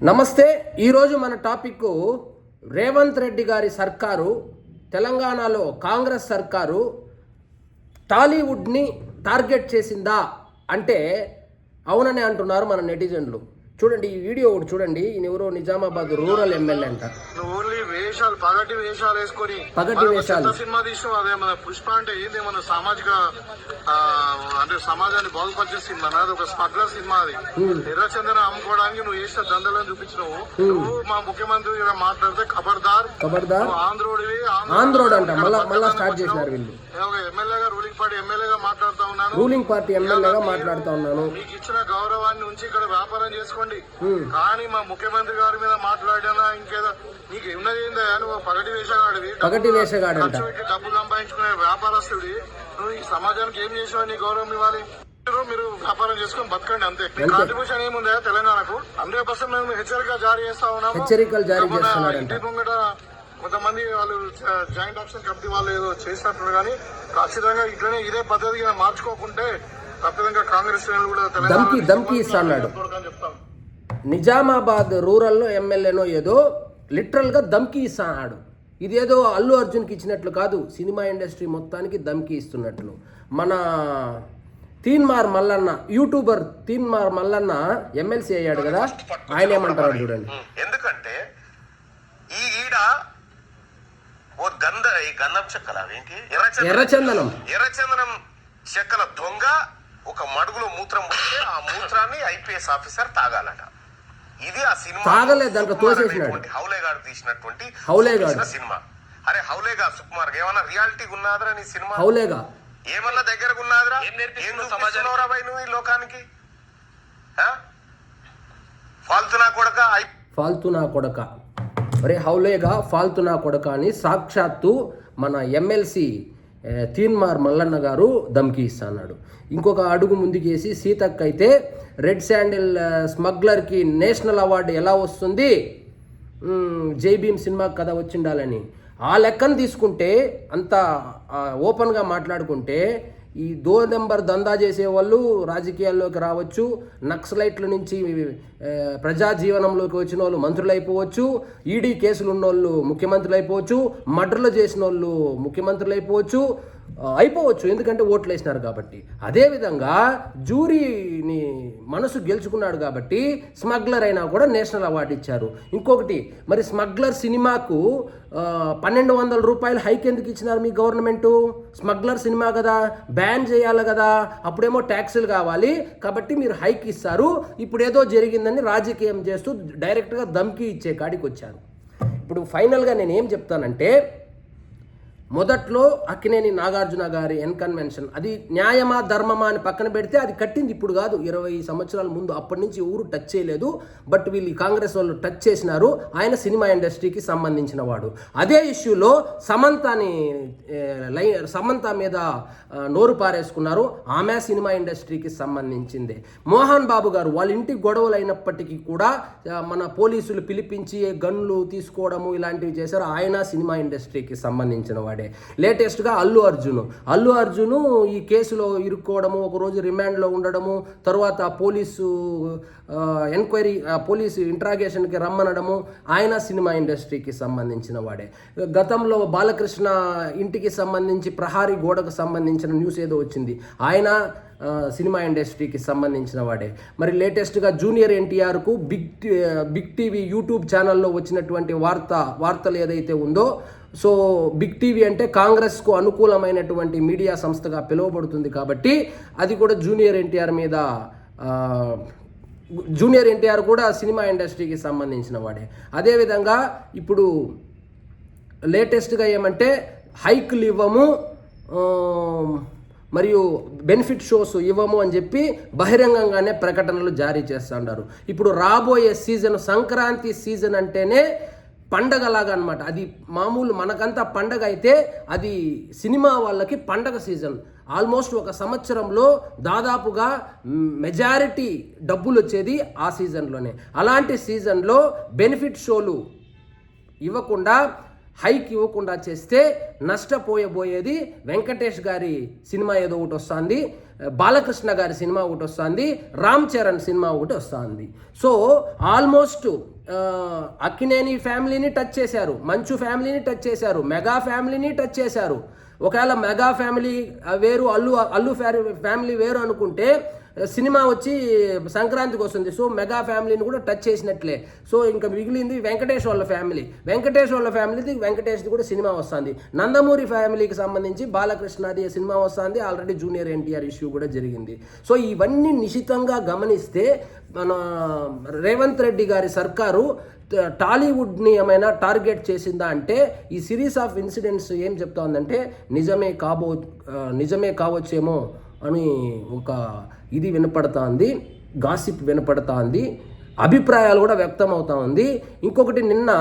నమస్తే. ఈరోజు మన టాపిక్ రేవంత్ రెడ్డి గారి సర్కారు, తెలంగాణలో కాంగ్రెస్ సర్కారు టాలీవుడ్ని టార్గెట్ చేసిందా అంటే అవునని అంటున్నారు మన నెటిజన్లు. చూడండి ఈ వీడియో ఒకటి చూడండి. ఈయన ఎవరో నిజామాబాద్ రూరల్ ఎమ్మెల్యే అంట. పగటి వేషాలు సినిమా తీసిన అదే మన పుష్ప అంటే ఏంది మన సామాజిక అంటే సమాజాన్ని బాగుపరిచే సినిమా, అది ఒక స్మగ్లర్ సినిమా. అది ఎర్రచందనం అమ్ముకోవడానికి నువ్వు చేసిన దండలను చూపించినావు. నువ్వు మా ముఖ్యమంత్రి మాట్లాడితే ఖబర్దార్ ఆంధ్రోడ్ అంట. మళ్ళా స్టార్ట్ చేసినారు వీళ్ళు. ఎమ్మెల్యేగా రూలింగ్ పార్టీ ఎమ్మెల్యేగా మాట్లాడుతా ఉన్నాను. మీకు ఇచ్చిన గౌరవాన్ని ఉంచి ఇక్కడ వ్యాపారం చేసుకోండి. కానీ మా ముఖ్యమంత్రి గారి మీద మాట్లాడినా ఇంకేదో నీకు ఉన్నది ఏందా? నువ్వు పగటి వేషగాడు డబ్బులు సంపాదించుకునే వ్యాపారస్తుడి. నువ్వు ఈ సమాజానికి ఏం చేసావు? నీ గౌరవం ఇవ్వాలి. మీరు వ్యాపారం చేసుకుని బతకండి, అంతే. కాంట్రిబ్యూషన్ ఏముందా తెలంగాణకు? 100% మేము హెచ్చరికలు జారీ చేస్తా ఉన్నాము. ఇంటి ముంగట కొంతమంది వాళ్ళు జాయింట్ యాక్షన్ కమిటీ వాళ్ళు ఏదో చేసినట్టు, కానీ ఖచ్చితంగా ఇట్లనే ఇదే పద్ధతిగా మార్చుకోకుంటే ఖచ్చితంగా కాంగ్రెస్ కూడా దమ్కి ఇస్తాడు. నిజామాబాద్ రూరల్లో ఎమ్మెల్యేనో ఏదో లిటరల్గా దమ్కి ఇస్తాడు. ఇదేదో అల్లు అర్జున్కి ఇచ్చినట్లు కాదు, సినిమా ఇండస్ట్రీ మొత్తానికి దమ్కి ఇస్తున్నట్లు. మన తీన్మార్ మల్లన్న, యూట్యూబర్ తీన్మార్ మల్లన్న ఎమ్మెల్సీ అయ్యాడు కదా, ఆయన ఏమంటారు చూడండి. ఎందుకంటే ఈ ఈడ ఓ గంధం చెక్కల ఎర్రచందనం చెక్కల దొంగ ఒక మడుగులో మూత్రం పోతే ఆ మూత్రాన్ని ఐపీఎస్ ఆఫీసర్ తాగాలట. ఇది ఆ సినిమా హౌలేగాడు తీసినటువంటి సినిమా. అరే హౌలేగా సుకుమార్ ఏమన్నా రియాలిటీ ఉన్నదిరా నీ సినిమా? హౌలేగా ఏమన్నా దగ్గరకు ఉన్నదిరా? నువ్వు ఈ లోకానికి ఫాల్తు నా కొడక. అరే హౌలేగా ఫాల్తు నా కొడక అని సాక్షాత్తు మన ఎమ్మెల్సీ తీన్మార్ మల్లన్న గారు దమ్కి ఇస్తాడు. ఇంకొక అడుగు ముందుకేసి సీతక్క అయితే రెడ్ శాండిల్ స్మగ్లర్కి నేషనల్ అవార్డు ఎలా వస్తుంది, జై భీమ్ సినిమాకి కదా వచ్చిండాలని ఆ లెక్కను తీసుకుంటే, అంత ఓపెన్గా మాట్లాడుకుంటే ఈ 2 నెంబర్ దందా చేసేవాళ్ళు రాజకీయాల్లోకి రావచ్చు, నక్సలైట్ల నుంచి ప్రజా జీవనంలోకి వచ్చిన వాళ్ళు మంత్రులు అయిపోవచ్చు, ఈడీ కేసులు ఉన్నోళ్ళు ముఖ్యమంత్రులు అయిపోవచ్చు, మర్డర్లు చేసిన వాళ్ళు ముఖ్యమంత్రులు అయిపోవచ్చు. ఎందుకంటే ఓట్లు వేసినారు కాబట్టి. అదేవిధంగా జూరీని మనసు గెలుచుకున్నాడు కాబట్టి స్మగ్లర్ అయినా కూడా నేషనల్ అవార్డు ఇచ్చారు. ఇంకొకటి, మరి స్మగ్లర్ సినిమాకు 1200 రూపాయలు హైక్ ఎందుకు ఇచ్చినారు మీ గవర్నమెంటు? స్మగ్లర్ సినిమా కదా, బ్యాన్ చేయాలి కదా, అప్పుడేమో ట్యాక్సులు కావాలి కాబట్టి మీరు హైక్ ఇస్తారు. ఇప్పుడు ఏదో జరిగిందని రాజకీయం చేస్తూ డైరెక్ట్గా దమ్కి ఇచ్చే కాడికి వచ్చారు. ఇప్పుడు ఫైనల్గా నేను ఏం చెప్తానంటే, మొదట్లో అక్కినేని నాగార్జున గారి కన్వెన్షన్ అది న్యాయమా ధర్మమా అని పక్కన పెడితే అది కట్టింది ఇప్పుడు కాదు, 20 సంవత్సరాల ముందు. అప్పటి నుంచి ఎవరు టచ్ చేయలేదు. బట్ వీళ్ళు కాంగ్రెస్ వాళ్ళు టచ్ చేసినారు. ఆయన సినిమా ఇండస్ట్రీకి సంబంధించిన వాడు. అదే ఇష్యూలో సమంత మీద నోరు పారేసుకున్నారు. ఆమె సినిమా ఇండస్ట్రీకి సంబంధించిందే. మోహన్ బాబు గారు వాళ్ళ ఇంటికి గొడవలు అయినప్పటికీ కూడా మన పోలీసులు పిలిపించి గన్లు తీసుకోవడము ఇలాంటివి చేశారు. ఆయన సినిమా ఇండస్ట్రీకి సంబంధించిన వాడు. లేటెస్ట్గా అల్లు అర్జును ఈ కేసులో ఇరుక్కోవడము, ఒకరోజు రిమాండ్లో ఉండడము, తర్వాత పోలీసు ఇంట్రాగేషన్కి రమ్మనడము, ఆయన సినిమా ఇండస్ట్రీకి సంబంధించిన వాడే. గతంలో బాలకృష్ణ ఇంటికి సంబంధించి ప్రహారీ గోడకు సంబంధించిన న్యూస్ ఏదో వచ్చింది, ఆయన సినిమా ఇండస్ట్రీకి సంబంధించిన వాడే. మరి లేటెస్ట్గా జూనియర్ ఎన్టీఆర్కు బిగ్ టీవీ యూట్యూబ్ ఛానల్లో వచ్చినటువంటి వార్తలు ఏదైతే ఉందో, సో బిగ్ టీవీ అంటే కాంగ్రెస్కు అనుకూలమైనటువంటి మీడియా సంస్థగా పిలువబడుతుంది కాబట్టి అది కూడా జూనియర్ ఎన్టీఆర్ కూడా సినిమా ఇండస్ట్రీకి సంబంధించిన వాడే. అదేవిధంగా ఇప్పుడు లేటెస్ట్గా ఏమంటే హైక్లు ఇవ్వము, మరియు బెనిఫిట్ షోస్ ఇవ్వము అని చెప్పి బహిరంగంగానే ప్రకటనలు జారీ చేస్తున్నారు. ఇప్పుడు రాబోయే సీజన్, సంక్రాంతి సీజన్ అంటేనే పండగలాగా అనమాట. అది మామూలు మనకంతా పండగ అయితే అది సినిమా వాళ్ళకి పండగ సీజన్. ఆల్మోస్ట్ ఒక సంవత్సరంలో దాదాపుగా మెజారిటీ డబ్బులు వచ్చేది ఆ సీజన్లోనే. అలాంటి సీజన్లో బెనిఫిట్ షోలు ఇవ్వకుండా హైక్ ఇవ్వకుండా చేస్తే నష్టపోయబోయేది వెంకటేష్ గారి సినిమా ఏదో ఒకటి వస్తుంది, బాలకృష్ణ గారి సినిమా ఒకటి వస్తుంది, రామ్ చరణ్ సినిమా ఒకటి వస్తుంది. సో ఆల్మోస్ట్ అక్కినేని ఫ్యామిలీని టచ్ చేశారు, మంచు ఫ్యామిలీని టచ్ చేశారు, మెగా ఫ్యామిలీని టచ్ చేశారు. ఒకవేళ మెగా ఫ్యామిలీ వేరు, అల్లు ఫ్యామిలీ వేరు అనుకుంటే సినిమా వచ్చి సంక్రాంతికి వస్తుంది. సో మెగా ఫ్యామిలీని కూడా టచ్ చేసినట్లే. సో ఇంకా మిగిలింది వెంకటేష్ వాళ్ళ ఫ్యామిలీ. వెంకటేష్ వాళ్ళ ఫ్యామిలీది వెంకటేష్ది కూడా సినిమా వస్తుంది. నందమూరి ఫ్యామిలీకి సంబంధించి బాలకృష్ణది సినిమా వస్తుంది. ఆల్రెడీ జూనియర్ ఎన్టీఆర్ ఇష్యూ కూడా జరిగింది. సో ఇవన్నీ నిశితంగా గమనిస్తే మన రేవంత్ రెడ్డి గారి సర్కారు టాలీవుడ్ని ఏమైనా టార్గెట్ చేసిందా అంటే ఈ సిరీస్ ఆఫ్ ఇన్సిడెంట్స్ ఏం చెప్తా ఉందంటే నిజమే కావచ్చేమో అని ఒక ఇది వినపడతా ఉంది, గాసిప్ వినపడతా ఉంది, అభిప్రాయాలు కూడా వ్యక్తం అవుతా ఉంది. ఇంకొకటి, నిన్న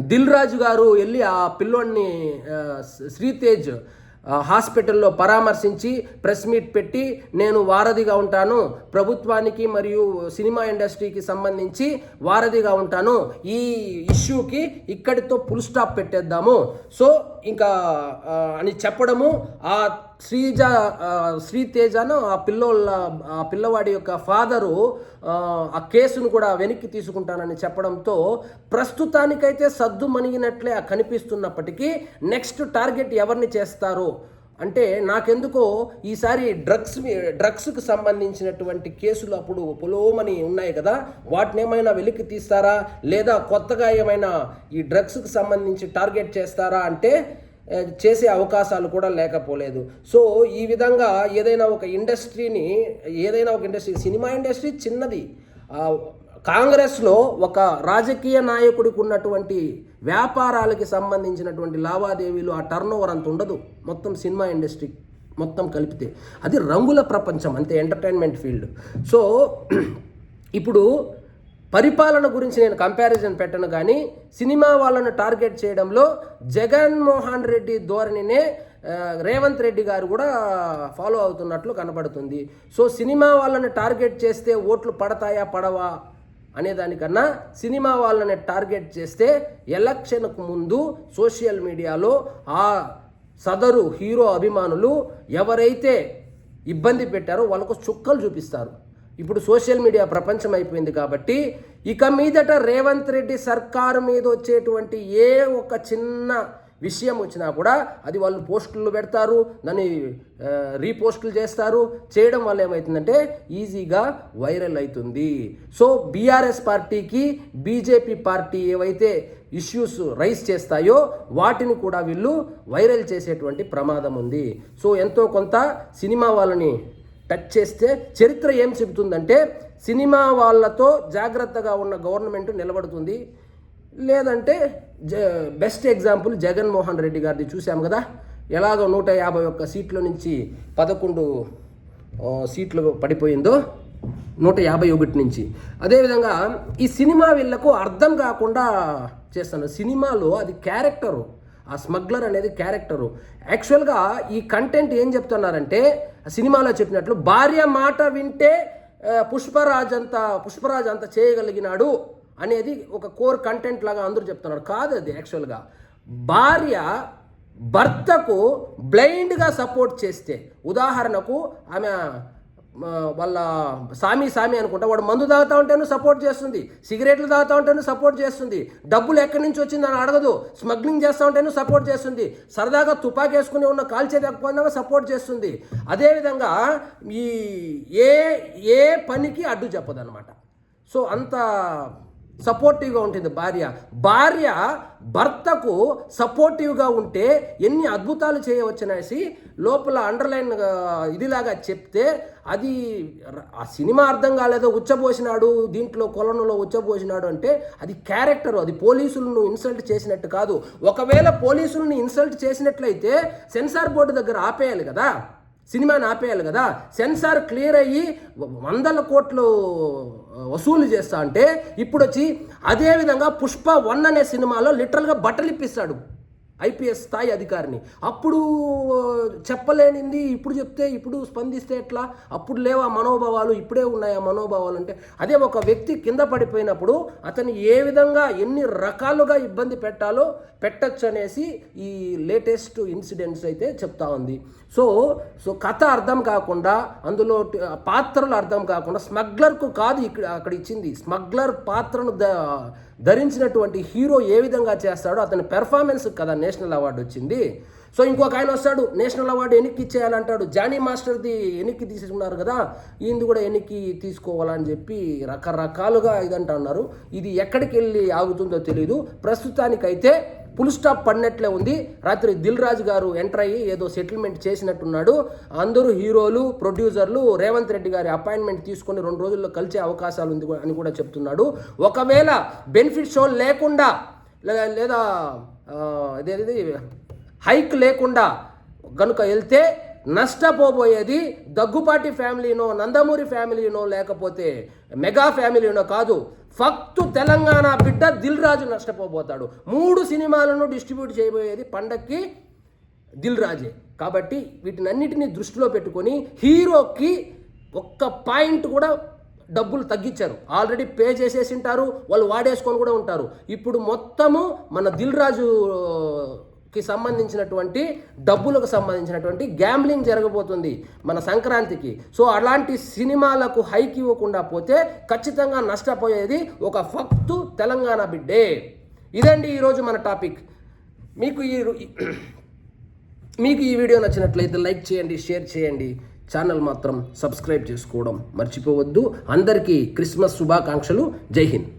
దిల్ రాజు గారు వెళ్ళి ఆ పిల్లోడిని శ్రీతేజ్ హాస్పిటల్లో పరామర్శించి ప్రెస్ మీట్ పెట్టి నేను వారధిగా ఉంటాను, ప్రభుత్వానికి మరియు సినిమా ఇండస్ట్రీకి సంబంధించి వారధిగా ఉంటాను, ఈ ఇష్యూకి ఇక్కడితో ఫుల్ స్టాప్ పెట్టేద్దాము సో ఇంకా అని చెప్పడము, ఆ శ్రీతేజను ఆ పిల్లవాడి యొక్క ఫాదరు ఆ కేసును కూడా వెనక్కి తీసుకుంటానని చెప్పడంతో ప్రస్తుతానికైతే సద్దు మణిగినట్లే కనిపిస్తున్నప్పటికీ నెక్స్ట్ టార్గెట్ ఎవరిని చేస్తారు అంటే నాకెందుకో ఈసారి డ్రగ్స్కి సంబంధించినటువంటి కేసులు అప్పుడు పొలోమని ఉన్నాయి కదా, వాటిని ఏమైనా వెలికి తీస్తారా లేదా కొత్తగా ఏమైనా ఈ డ్రగ్స్కి సంబంధించి టార్గెట్ చేస్తారా అంటే చేసే అవకాశాలు కూడా లేకపోలేదు. సో ఈ విధంగా ఏదైనా ఒక ఇండస్ట్రీ, సినిమా ఇండస్ట్రీ చిన్నది, కాంగ్రెస్లో ఒక రాజకీయ నాయకుడికి ఉన్నటువంటి వ్యాపారాలకి సంబంధించినటువంటి లావాదేవీలు ఆ టర్న్ ఓవర్ అంత ఉండదు. మొత్తం సినిమా ఇండస్ట్రీ మొత్తం కలిపితే అది రంగుల ప్రపంచం అంతే, ఎంటర్టైన్మెంట్ ఫీల్డ్. సో ఇప్పుడు పరిపాలన గురించి నేను కంపారిజన్ పెట్టను, కానీ సినిమా వాళ్ళను టార్గెట్ చేయడంలో జగన్మోహన్ రెడ్డి ధోరణినే రేవంత్ రెడ్డి గారు కూడా ఫాలో అవుతున్నట్లు కనబడుతుంది. సో సినిమా వాళ్ళని టార్గెట్ చేస్తే ఓట్లు పడతాయా పడవా అనేదానికన్నా సినిమా వాళ్ళని టార్గెట్ చేస్తే ఎలక్షన్కు ముందు సోషల్ మీడియాలో ఆ సదరు హీరో అభిమానులు ఎవరైతే ఇబ్బంది పెట్టారో వాళ్ళకు చుక్కలు చూపిస్తారు. ఇప్పుడు సోషల్ మీడియా ప్రపంచం అయిపోయింది కాబట్టి ఇక మీదట రేవంత్ రెడ్డి సర్కారు మీద వచ్చేటువంటి ఏ ఒక చిన్న విషయం వచ్చినా కూడా అది వాళ్ళు పోస్టులు పెడతారు, దాన్ని రీపోస్టులు చేస్తారు. చేయడం వల్ల ఏమవుతుందంటే ఈజీగా వైరల్ అవుతుంది. సో బీఆర్ఎస్ పార్టీకి బీజేపీ పార్టీ ఏవైతే ఇష్యూస్ రైజ్ చేస్తాయో వాటిని కూడా వీళ్ళు వైరల్ చేసేటువంటి ప్రమాదం ఉంది. సో ఎంతో కొంత సినిమా వాళ్ళని టచ్ చేస్తే చరిత్ర ఏం చెబుతుందంటే సినిమా వాళ్ళతో జాగ్రత్తగా ఉన్న గవర్నమెంట్ నిలబడుతుంది. లేదంటే బెస్ట్ ఎగ్జాంపుల్ జగన్మోహన్ రెడ్డి గారిది చూసాం కదా, ఎలాగో 151 సీట్ల నుంచి 11 సీట్లు పడిపోయిందో 151 నుంచి. అదేవిధంగా ఈ సినిమా వీళ్ళకు అర్థం కాకుండా చేస్తాను. సినిమాలో అది క్యారెక్టరు, ఆ స్మగ్లర్ అనేది క్యారెక్టరు. యాక్చువల్గా ఈ కంటెంట్ ఏం చెప్తున్నారంటే సినిమాలో చెప్పినట్లు భార్య మాట వింటే పుష్పరాజ్ అంత చేయగలిగినాడు అనేది ఒక కోర్ కంటెంట్ లాగా అందరూ చెప్తున్నారు. కాదు, అది యాక్చువల్గా భార్య భర్తకు బ్లైండ్గా సపోర్ట్ చేస్తే, ఉదాహరణకు ఆమె వాళ్ళ సామి అనుకుంటా, వాడు మందు తాగుతూ ఉంటేనూ సపోర్ట్ చేస్తుంది, సిగరెట్లు తాగుతూ ఉంటేనూ సపోర్ట్ చేస్తుంది, డబ్బులు ఎక్కడి నుంచి వచ్చిందని అడగదు, స్మగ్లింగ్ చేస్తూ ఉంటేనూ సపోర్ట్ చేస్తుంది, సరదాగా తుపాకీ వేసుకుని ఉన్న కాల్చేదకపోయినా సపోర్ట్ చేస్తుంది. అదేవిధంగా ఈ ఏ పనికి అడ్డు చెప్పదన్నమాట. సో అంత సపోర్టివ్గా ఉంటుంది భార్య భర్తకు సపోర్టివ్గా ఉంటే ఎన్ని అద్భుతాలు చేయవచ్చనేసి లోపల అండర్లైన్ ఇదిలాగా చెప్తే అది ఆ సినిమా అర్థం కాలేదో ఉచ్చబోసినాడు, దీంట్లో కొలనులో ఉచ్చబోసినాడు అంటే అది క్యారెక్టర్, అది పోలీసులను ఇన్సల్ట్ చేసినట్టు కాదు. ఒకవేళ పోలీసులను ఇన్సల్ట్ చేసినట్లయితే సెన్సార్ బోర్డు దగ్గర ఆపేయాలి కదా, సినిమాని ఆపేయాలి కదా. సెన్సార్ క్లియర్ అయ్యి 100 కోట్లు వసూలు చేస్తా అంటే ఇప్పుడు వచ్చి అదేవిధంగా పుష్ప 1 అనే సినిమాలో లిటరల్గా బట్టలు ఇప్పిస్తాడు ఐపీఎస్ స్థాయి అధికారిని. అప్పుడు చెప్పలేనింది ఇప్పుడు చెప్తే, ఇప్పుడు స్పందిస్తే ఎట్లా? అప్పుడు లేవా మనోభావాలు, ఇప్పుడే ఉన్నాయా మనోభావాలు? అంటే అదే ఒక వ్యక్తి కింద పడిపోయినప్పుడు అతన్ని ఏ విధంగా ఎన్ని రకాలుగా ఇబ్బంది పెట్టచ్చు అనేసి ఈ లేటెస్ట్ ఇన్సిడెంట్స్ అయితే చెప్తా ఉంది. సో కథ అర్థం కాకుండా, అందులో పాత్రలు అర్థం కాకుండా, స్మగ్లర్కు కాదు అక్కడ ఇచ్చింది, స్మగ్లర్ పాత్రను ధరించినటువంటి హీరో ఏ విధంగా చేస్తాడో అతని పెర్ఫార్మెన్స్ కదా నేషనల్ అవార్డు వచ్చింది. సో ఇంకొక ఆయన వస్తాడు, నేషనల్ అవార్డు ఎన్నికి ఇచ్చేయాలంటాడు. జానీ మాస్టర్ది ఎన్నికి తీసుకున్నారు కదా, ఈయనది కూడా ఎన్నికి తీసుకోవాలని చెప్పి రకరకాలుగా ఇదంటా ఉన్నారు. ఇది ఎక్కడికి వెళ్ళి ఆగుతుందో తెలియదు. ప్రస్తుతానికైతే ఫుల్ స్టాప్ పడినట్లే ఉంది. రాత్రి దిల్ రాజు గారు ఎంటర్ అయ్యి ఏదో సెటిల్మెంట్ చేసినట్టున్నాడు. అందరూ హీరోలు, ప్రొడ్యూసర్లు రేవంత్ రెడ్డి గారి అపాయింట్మెంట్ తీసుకొని 2 రోజుల్లో కలిసే అవకాశాలు ఉంది అని కూడా చెప్తున్నాడు. ఒకవేళ బెనిఫిట్ షో లేకుండా లేదా అదేది హైక్ లేకుండా కనుక వెళ్తే నష్టపోబోయేది దగ్గుపాటి ఫ్యామిలీనో, నందమూరి ఫ్యామిలీనో, లేకపోతే మెగా ఫ్యామిలీనో కాదు, ఫక్తు తెలంగాణ బిడ్డ దిల్ రాజు నష్టపోబోతాడు. 3 సినిమాలను డిస్ట్రిబ్యూట్ చేయబోయేది పండక్కి దిల్ రాజే. కాబట్టి వీటినన్నిటినీ దృష్టిలో పెట్టుకొని హీరోకి ఒక్క పాయింట్ కూడా డబ్బులు తగ్గించారు. ఆల్రెడీ పే చేసేసి ఉంటారు, వాళ్ళు వాడేసుకొని కూడా ఉంటారు. ఇప్పుడు మొత్తము మన దిల్ రాజుకి సంబంధించినటువంటి డబ్బులకు సంబంధించినటువంటి గ్యాంబ్లింగ్ జరగబోతుంది మన సంక్రాంతికి. సో అలాంటి సినిమాలకు హైక్ ఇవ్వకుండా పోతే ఖచ్చితంగా నష్టపోయేది ఒక ఫక్తు తెలంగాణ బిడ్డే. ఇదండి ఈరోజు మన టాపిక్. మీకు ఈ వీడియో నచ్చినట్లయితే లైక్ చేయండి, షేర్ చేయండి. ఛానల్ మాత్రం సబ్స్క్రైబ్ చేసుకోవడం మర్చిపోవద్దు. అందరికీ క్రిస్మస్ శుభాకాంక్షలు. జై హింద్.